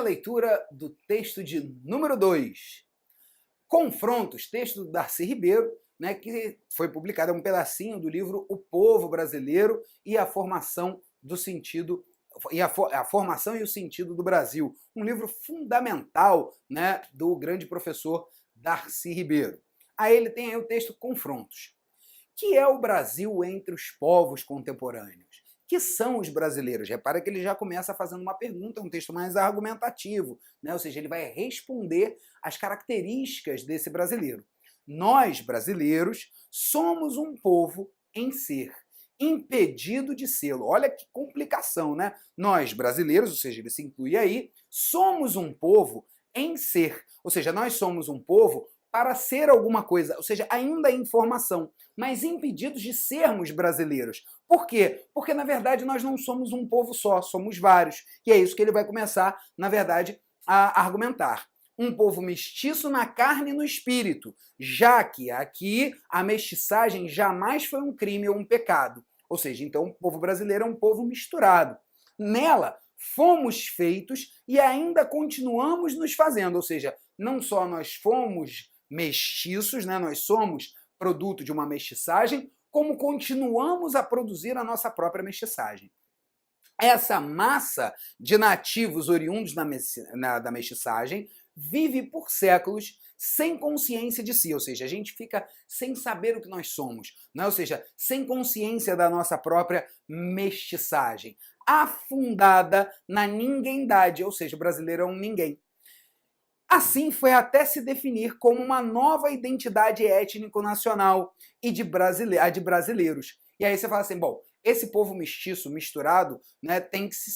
leitura do texto de número 2, Confrontos, texto do Darcy Ribeiro, né, que foi publicado, é um pedacinho do livro O Povo Brasileiro e a Formação do Sentido a Formação e o Sentido do Brasil, um livro fundamental, né, do grande professor Darcy Ribeiro. Aí ele tem aí o texto Confrontos. Que é o Brasil entre os povos contemporâneos? Que são os brasileiros? Repara que ele já começa fazendo uma pergunta, um texto mais argumentativo, né? Ou seja, ele vai responder as características desse brasileiro. Nós, brasileiros, somos um povo em ser, impedido de sê-lo. Olha que complicação, né? Nós, brasileiros, ou seja, ele se inclui aí, somos um povo em ser. Ou seja, nós somos um povo para ser alguma coisa, ou seja, ainda em formação, mas impedidos de sermos brasileiros. Por quê? Porque, na verdade, nós não somos um povo só, somos vários. E é isso que ele vai começar, na verdade, a argumentar. Um povo mestiço na carne e no espírito, já que aqui a mestiçagem jamais foi um crime ou um pecado. Ou seja, então o povo brasileiro é um povo misturado. Nela, fomos feitos e ainda continuamos nos fazendo. Ou seja, não só nós fomos mestiços, né? Nós somos produto de uma mestiçagem, como continuamos a produzir a nossa própria mestiçagem. Essa massa de nativos oriundos da mestiçagem vive por séculos sem consciência de si, ou seja, a gente fica sem saber o que nós somos, né? Ou seja, sem consciência da nossa própria mestiçagem, afundada na ninguémdade, ou seja, o brasileiro é um ninguém. Assim foi até se definir como uma nova identidade étnico-nacional e de brasileiros. E aí você fala assim, bom, esse povo mestiço, misturado, né, tem que se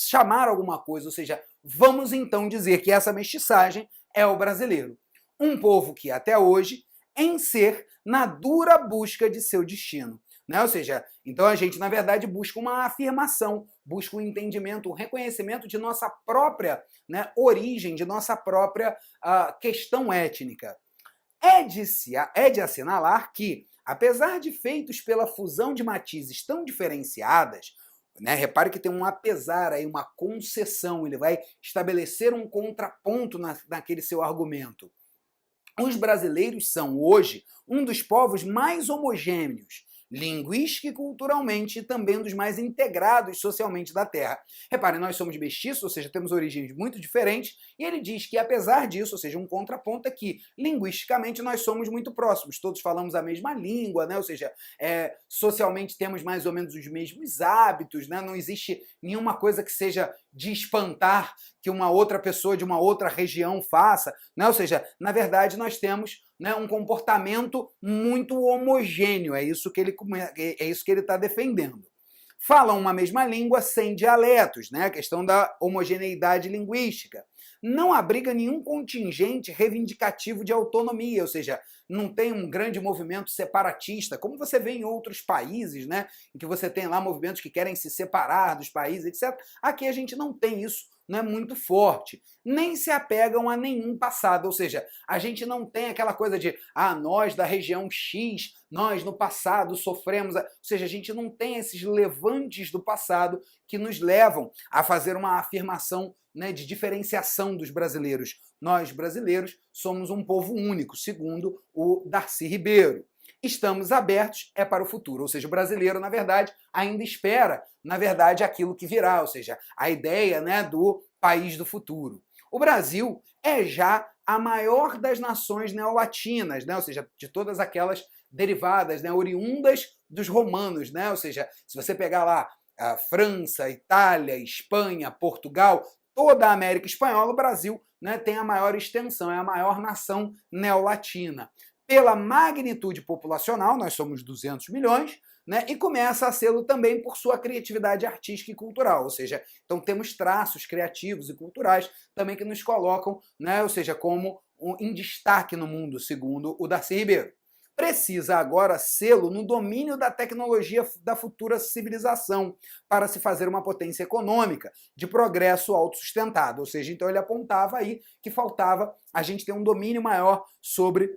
chamar alguma coisa, ou seja, vamos então dizer que essa mestiçagem é o brasileiro. Um povo que até hoje, em ser, na dura busca de seu destino. Né? Ou seja, então a gente, na verdade, busca uma afirmação, busca um entendimento, um reconhecimento de nossa própria, né, origem, de nossa própria questão étnica. É de assinalar que, apesar de feitos pela fusão de matizes tão diferenciadas, né, repare que tem um apesar aí, uma concessão, ele vai estabelecer um contraponto naquele seu argumento. Os brasileiros são, hoje, um dos povos mais homogêneos, linguística e culturalmente, e também dos mais integrados socialmente da Terra. Reparem, nós somos mestiços, ou seja, temos origens muito diferentes, e ele diz que, apesar disso, ou seja, um contraponto é que, linguisticamente, nós somos muito próximos, todos falamos a mesma língua, né? Ou seja, socialmente temos mais ou menos os mesmos hábitos, né? Não existe nenhuma coisa que seja de espantar que uma outra pessoa de uma outra região faça, né? Ou seja, na verdade, nós temos, né, um comportamento muito homogêneo, é isso que ele está defendendo. Falam uma mesma língua sem dialetos, né, a questão da homogeneidade linguística. Não abriga nenhum contingente reivindicativo de autonomia, ou seja, não tem um grande movimento separatista, como você vê em outros países, né, em que você tem lá movimentos que querem se separar dos países, etc. Aqui a gente não tem isso, não é muito forte, nem se apegam a nenhum passado, ou seja, a gente não tem aquela coisa de nós da região X, nós no passado sofremos, ou seja, a gente não tem esses levantes do passado que nos levam a fazer uma afirmação, né, de diferenciação dos brasileiros. Nós, brasileiros, somos um povo único, segundo o Darcy Ribeiro. Estamos abertos para o futuro, ou seja, o brasileiro, na verdade, ainda espera, na verdade, aquilo que virá, ou seja, a ideia, né, do país do futuro. O Brasil é já a maior das nações neolatinas, né, ou seja, de todas aquelas derivadas, né, oriundas dos romanos, né, ou seja, se você pegar lá a França, Itália, Espanha, Portugal, toda a América Espanhola, o Brasil, né, tem a maior extensão, é a maior nação neolatina. Pela magnitude populacional, nós somos 200 milhões, né, e começa a sê-lo também por sua criatividade artística e cultural, ou seja, então temos traços criativos e culturais também que nos colocam, né, ou seja, como em destaque no mundo, segundo o Darcy Ribeiro. Precisa agora sê-lo no domínio da tecnologia da futura civilização para se fazer uma potência econômica de progresso autossustentado, ou seja, então ele apontava aí que faltava a gente ter um domínio maior sobre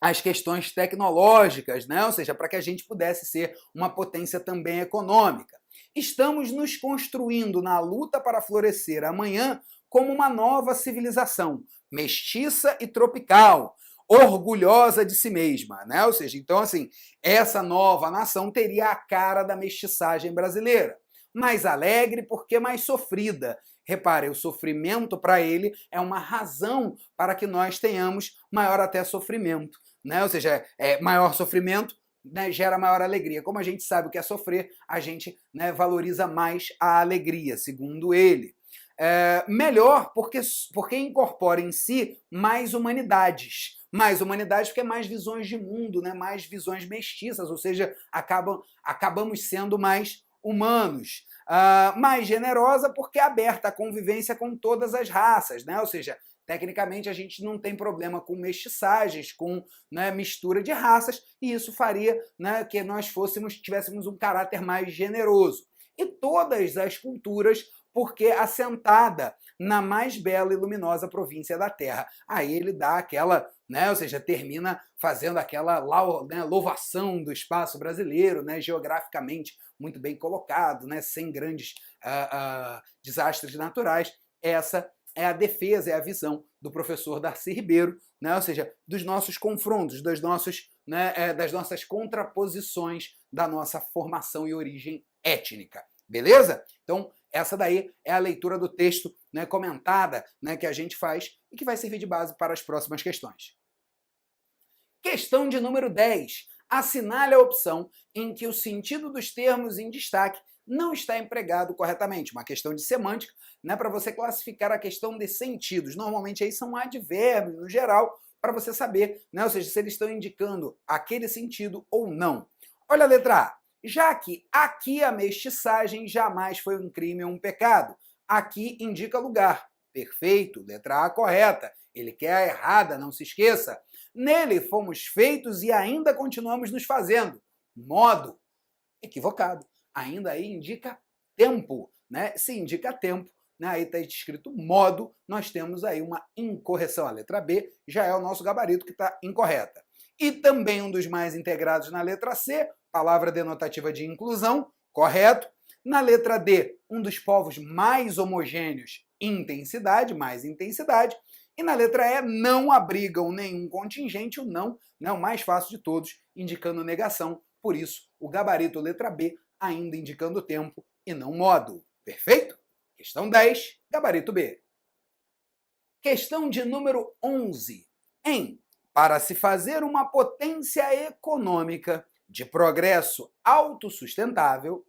as questões tecnológicas, né? Ou seja, para que a gente pudesse ser uma potência também econômica. Estamos nos construindo na luta para florescer amanhã como uma nova civilização, mestiça e tropical, orgulhosa de si mesma, né? Ou seja, então assim, essa nova nação teria a cara da mestiçagem brasileira, mais alegre porque mais sofrida. Repare, o sofrimento para ele é uma razão para que nós tenhamos maior até sofrimento, né? Ou seja, maior sofrimento, né, gera maior alegria. Como a gente sabe o que é sofrer, a gente, né, valoriza mais a alegria, segundo ele. Melhor porque incorpora em si mais humanidades. Mais humanidades porque é mais visões de mundo, né? Mais visões mestiças, ou seja, acabamos sendo mais humanos. Mais generosa porque é aberta à convivência com todas as raças, né? Ou seja, tecnicamente a gente não tem problema com mestiçagens, com, né, mistura de raças, e isso faria, né, que nós tivéssemos um caráter mais generoso. E todas as culturas, porque assentada na mais bela e luminosa província da Terra. Aí ele dá aquela, né, ou seja, termina fazendo aquela louvação do espaço brasileiro, né, geograficamente muito bem colocado, né, sem grandes desastres naturais. Essa é a defesa, é a visão do professor Darcy Ribeiro, né, ou seja, dos nossos confrontos, das nossas contraposições da nossa formação e origem étnica. Beleza? Então, essa daí é a leitura do texto, né, comentada, né, que a gente faz e que vai servir de base para as próximas questões. Questão de número 10. Assinale a opção em que o sentido dos termos em destaque não está empregado corretamente. Uma questão de semântica, né, para você classificar a questão de sentidos. Normalmente aí são advérbios, no geral, para você saber, né, ou seja, se eles estão indicando aquele sentido ou não. Olha a letra A. Já que aqui a mestiçagem jamais foi um crime ou um pecado. Aqui indica lugar. Perfeito, letra A correta. Ele quer a errada, não se esqueça. Nele fomos feitos e ainda continuamos nos fazendo. Modo. Equivocado. Ainda aí indica tempo, né? Se indica tempo, né? Aí está escrito modo, nós temos aí uma incorreção. A letra B já é o nosso gabarito que está incorreta. E também um dos mais integrados na letra C, palavra denotativa de inclusão, correto. Na letra D, um dos povos mais homogêneos, intensidade, mais intensidade. E na letra E, não abrigam nenhum contingente, o não, né, o mais fácil de todos, indicando negação. Por isso, o gabarito letra B, ainda indicando tempo e não modo. Perfeito? Questão 10, gabarito B. Questão de número 11. Para se fazer uma potência econômica de progresso autossustentado,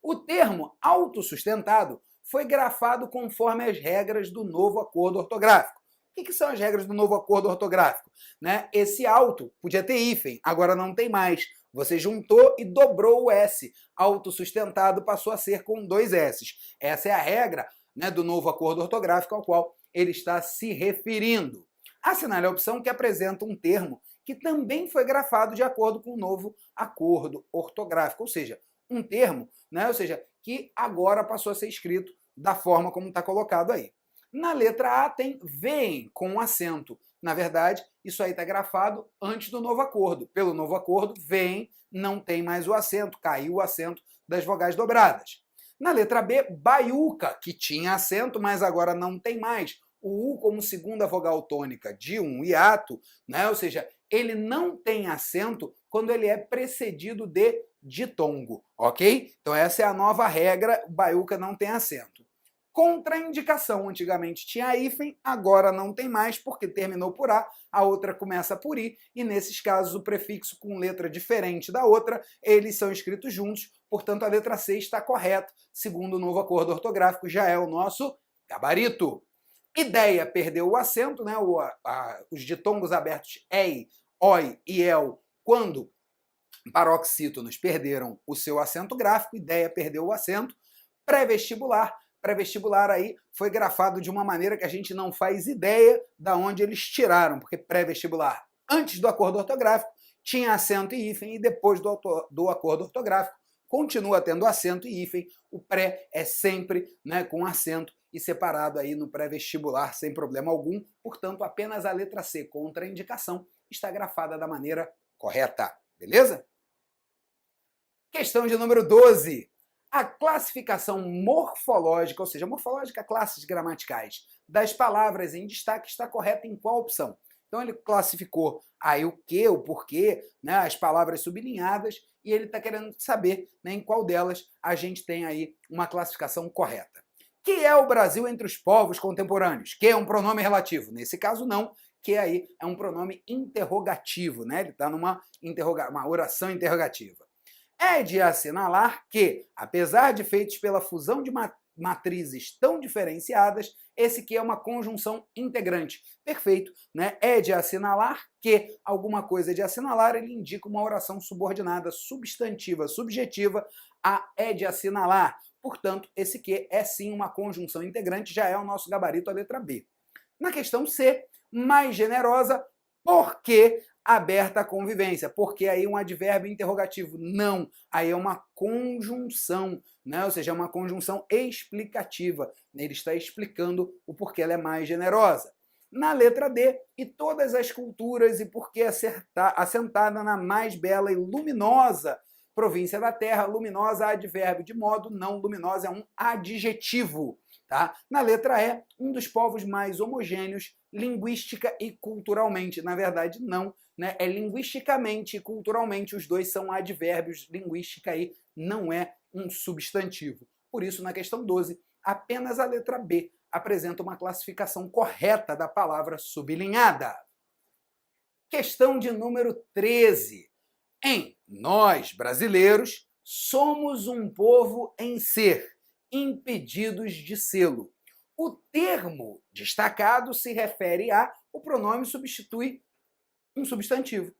o termo autossustentado foi grafado conforme as regras do novo acordo ortográfico. O que são as regras do novo acordo ortográfico? Né? Esse auto podia ter hífen, agora não tem mais. Você juntou e dobrou o S. Autossustentado passou a ser com 2 S's. Essa é a regra, né, do novo acordo ortográfico ao qual ele está se referindo. Assinale a opção que apresenta um termo que também foi grafado de acordo com o novo acordo ortográfico, ou seja, um termo, né, ou seja, que agora passou a ser escrito da forma como está colocado aí. Na letra A tem vem com acento. Na verdade, isso aí está grafado antes do novo acordo. Pelo novo acordo, vem, não tem mais o acento, caiu o acento das vogais dobradas. Na letra B, baiuca, que tinha acento, mas agora não tem mais. O U como segunda vogal tônica de um hiato, né? Ou seja, ele não tem acento quando ele é precedido de ditongo, ok? Então essa é a nova regra, baiuca não tem acento. Contraindicação, antigamente tinha hífen, agora não tem mais, porque terminou por a outra começa por I, e nesses casos o prefixo com letra diferente da outra, eles são escritos juntos, portanto a letra C está correta, segundo o novo acordo ortográfico, já é o nosso gabarito. Ideia perdeu o acento, né? Os ditongos abertos EI, OI e EL, quando paroxítonos perderam o seu acento gráfico, ideia perdeu o acento. Pré-vestibular. Pré-vestibular aí foi grafado de uma maneira que a gente não faz ideia de onde eles tiraram, porque pré-vestibular, antes do acordo ortográfico, tinha acento e hífen, e depois do acordo ortográfico, continua tendo acento e hífen. O pré é sempre, né, com acento e separado aí no pré-vestibular sem problema algum. Portanto, apenas a letra C, contraindicação, está grafada da maneira correta. Beleza? Questão de número 12. A classificação morfológica, ou seja, morfológica, classes gramaticais, das palavras em destaque está correta em qual opção? Então ele classificou aí o que, o porquê, né, as palavras sublinhadas, e ele está querendo saber, né, em qual delas a gente tem aí uma classificação correta. Que é o Brasil entre os povos contemporâneos? Que é um pronome relativo? Nesse caso não, que aí é um pronome interrogativo, né? Ele está numa uma oração interrogativa. É de assinalar que, apesar de feitos pela fusão de matrizes tão diferenciadas, esse que é uma conjunção integrante. Perfeito, né? É de assinalar que alguma coisa é de assinalar, ele indica uma oração subordinada, substantiva, subjetiva a é de assinalar. Portanto, esse que é sim uma conjunção integrante, já é o nosso gabarito, a letra B. Na questão C, mais generosa, porque aberta à convivência, porque aí é um advérbio interrogativo. Não, aí é uma conjunção, né? Ou seja, é uma conjunção explicativa. Ele está explicando o porquê ela é mais generosa. Na letra D, e todas as culturas e porque assentada na mais bela e luminosa província da terra, luminosa advérbio, de modo não luminosa é um adjetivo. Tá? Na letra E, um dos povos mais homogêneos linguística e culturalmente. Na verdade, não, né? É linguisticamente e culturalmente, os dois são advérbios, linguística aí não é um substantivo. Por isso, na questão 12, apenas a letra B apresenta uma classificação correta da palavra sublinhada. Questão de número 13. Em nós, brasileiros, somos um povo em ser, impedidos de sê-lo. O termo destacado se refere a, o pronome substitui um substantivo.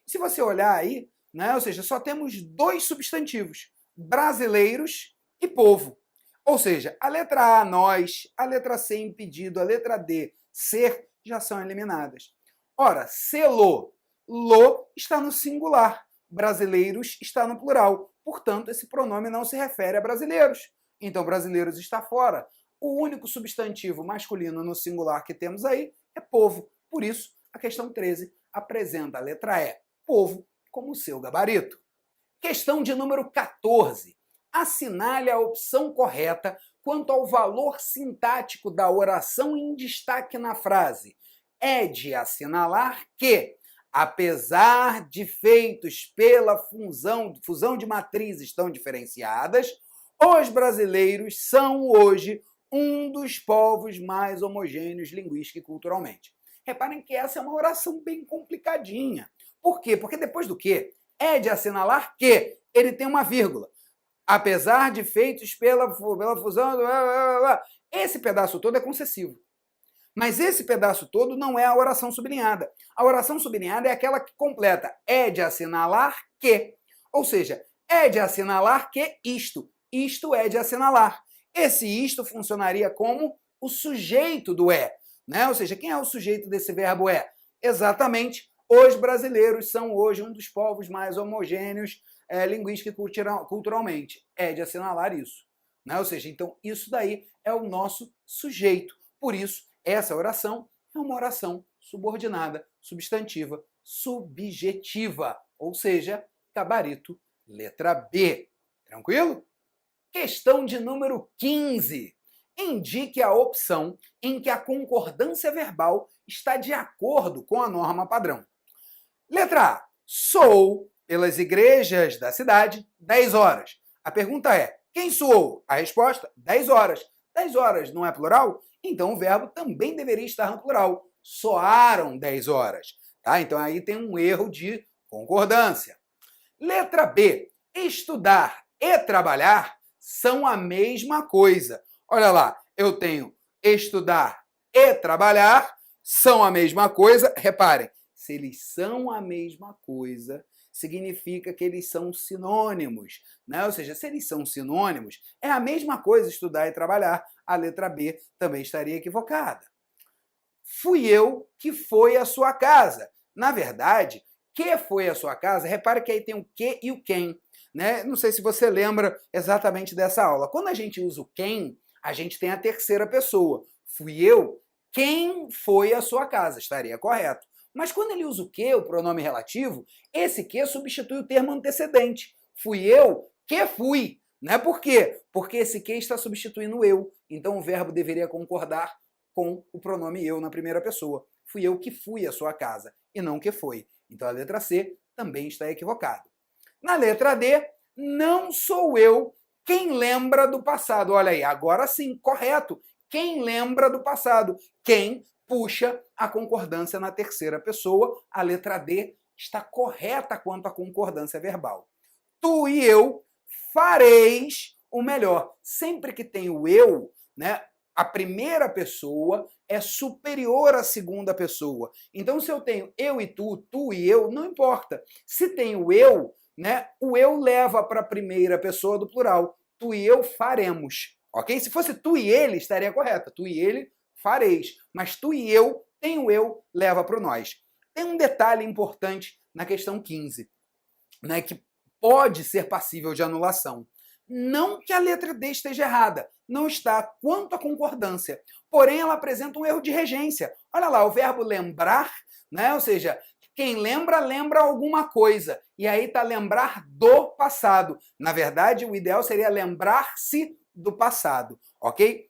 Se você olhar aí, né, ou seja, só temos dois substantivos, brasileiros e povo. Ou seja, a letra A, nós, a letra C, impedido, a letra D, ser, já são eliminadas. Ora, sê-lo, lo está no singular, brasileiros está no plural. Portanto, esse pronome não se refere a brasileiros. Então, brasileiros está fora. O único substantivo masculino no singular que temos aí é povo. Por isso, a questão 13 apresenta a letra E, povo, como seu gabarito. Questão de número 14. Assinale a opção correta quanto ao valor sintático da oração em destaque na frase. É de assinalar que, apesar de feitos pela fusão de matrizes tão diferenciadas, os brasileiros são hoje um dos povos mais homogêneos linguística e culturalmente. Reparem que essa é uma oração bem complicadinha. Por quê? Porque depois do que, é de assinalar que ele tem uma vírgula. Apesar de feitos pela fusão... Esse pedaço todo é concessivo. Mas esse pedaço todo não é a oração sublinhada. A oração sublinhada é aquela que completa é de assinalar que. Ou seja, é de assinalar que isto. Isto é de assinalar. Esse isto funcionaria como o sujeito do é. Né? Ou seja, quem é o sujeito desse verbo é? Exatamente, os brasileiros são hoje um dos povos mais homogêneos linguística e culturalmente. É de assinalar isso. Né? Ou seja, então isso daí é o nosso sujeito. Por isso, essa oração é uma oração subordinada, substantiva, subjetiva. Ou seja, gabarito, letra B. Tranquilo? Questão de número 15. Indique a opção em que a concordância verbal está de acordo com a norma padrão. Letra A. Sou, pelas igrejas da cidade, 10 horas. A pergunta é, quem soou? A resposta, 10 horas. 10 horas não é plural? Então o verbo também deveria estar no plural. Soaram 10 horas. Tá? Então aí tem um erro de concordância. Letra B. Estudar e trabalhar são a mesma coisa. Olha lá, eu tenho estudar e trabalhar são a mesma coisa. Reparem, se eles são a mesma coisa, significa que eles são sinônimos. Né? Ou seja, se eles são sinônimos, é a mesma coisa estudar e trabalhar. A letra B também estaria equivocada. Fui eu que foi à sua casa. Na verdade, que foi à sua casa, repare que aí tem o que e o quem. Né? Não sei se você lembra exatamente dessa aula. Quando a gente usa o quem, a gente tem a terceira pessoa. Fui eu quem foi à sua casa. Estaria correto. Mas quando ele usa o que, o pronome relativo, esse que substitui o termo antecedente. Fui eu que fui. Né? Por quê? Porque esse que está substituindo o eu. Então o verbo deveria concordar com o pronome eu na primeira pessoa. Fui eu que fui à sua casa e não que foi. Então a letra C também está equivocada. Na letra D, não sou eu quem lembra do passado. Olha aí, agora sim, correto. Quem lembra do passado? Quem puxa a concordância na terceira pessoa. A letra D está correta quanto à concordância verbal. Tu e eu fareis o melhor. Sempre que tem o eu, né, a primeira pessoa é superior à segunda pessoa. Então, se eu tenho eu e tu e eu, não importa. Se tem o eu, né, o eu leva para a primeira pessoa do plural. Tu e eu faremos. Ok? Se fosse tu e ele, estaria correto. Tu e ele fareis. Mas tu e eu, tem o eu, leva para o nós. Tem um detalhe importante na questão 15, né, que pode ser passível de anulação. Não que a letra D esteja errada, não está quanto à concordância. Porém, ela apresenta um erro de regência. Olha lá, o verbo lembrar, né? Ou seja, quem lembra, lembra alguma coisa. E aí está lembrar do passado. Na verdade, o ideal seria lembrar-se do passado, ok?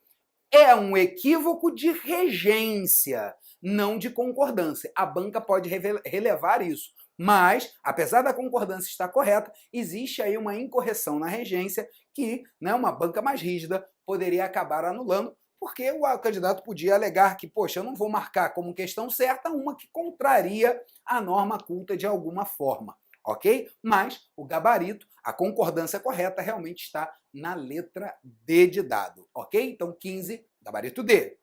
É um equívoco de regência, não de concordância. A banca pode relevar isso. Mas, apesar da concordância estar correta, existe aí uma incorreção na regência que, né, uma banca mais rígida poderia acabar anulando, porque o candidato podia alegar que, poxa, eu não vou marcar como questão certa uma que contraria a norma culta de alguma forma, ok? Mas o gabarito, a concordância correta realmente está na letra D de dado, ok? Então 15, gabarito D.